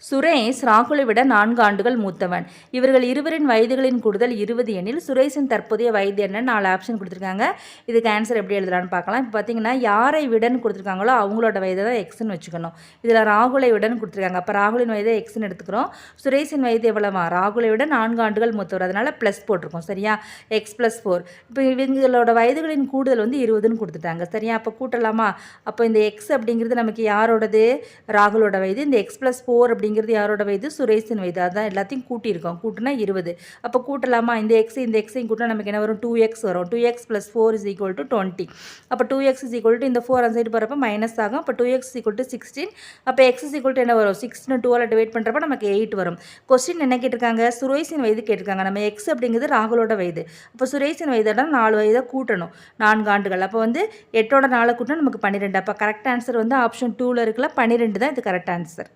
சுரேஷ் ராகுலை விட 4 ஆண்டுகள் மூத்தவன். இவர்கள் இருவரின் வயதுகளின் கூடுதல் 20 எனில் சுரேஷின் தற்போதைய வயது என்ன? 4 ஆப்ஷன் கொடுத்துருக்காங்க. இதுக்கு ஆன்சர் எப்படி எழுதலான்னு பார்க்கலாம். இப்போ பார்த்தீங்கன்னா யாரை விடன்னு கொடுத்துருக்காங்களோ அவங்களோட வயதை தான் எக்ஸ்ன்னு வச்சுக்கணும். இதில் ராகுலை விடன்னு கொடுத்துருக்காங்க. அப்போ ராகுலின் வயதை எக்ஸ்ன்னு எடுத்துக்கிறோம். சுரேஷின் வயது எவ்வளவா? ராகுலை விட 4 ஆண்டுகள் மூத்தவர். அதனால் ப்ளஸ் போட்டிருக்கோம். சரியா? x+4. இப்போ இவங்களோட வயதுகளின் கூடுதல் வந்து 20ன்னு கொடுத்துட்டாங்க. சரியா? அப்போ கூட்டலாமா? அப்போ இந்த எக்ஸ் அப்படிங்கிறது நமக்கு யாரோடது? ராகுலோட வயது. இந்த x+4 அப்படிங்கிறது யாரோட வயது? சுரேஷின் வயது. அதான் எல்லாத்தையும் கூட்டியிருக்கோம். கூட்டினா 20. அப்போ கூட்டலாமா? இந்த எக்ஸையும் கூட்டினா நமக்கு என்ன வரும்? 2x வரும். 2x + 4 = 20. அப்போ 2x = இந்த 4 அந்த சைடு போகிறப்ப மைனஸ் ஆகும். அப்போ 2x = 16. அப்போ x என்ன வரும்? 6 12 டிவைட் பண்ணுறப்ப நமக்கு 8 வரும். கொஸ்டின் என்ன கேட்டிருக்காங்க? சுரேஷின் வயது கேட்டிருக்காங்க. நம்ம x அப்படிங்கிறது ராகுலோட வயது. அப்போ சுரேஷின் வயதோட 4 வயதை கூட்டணும். 4 ஆண்டுகள். அப்போ வந்து 8ஓட 4 கூட்டினா நமக்கு 12. அப்போ கரெக்ட் ஆன்சர் வந்து ஆப்ஷன் 2ல் இருக்குல்ல 12 தான் இது கரெக்ட் ஆன்சர்.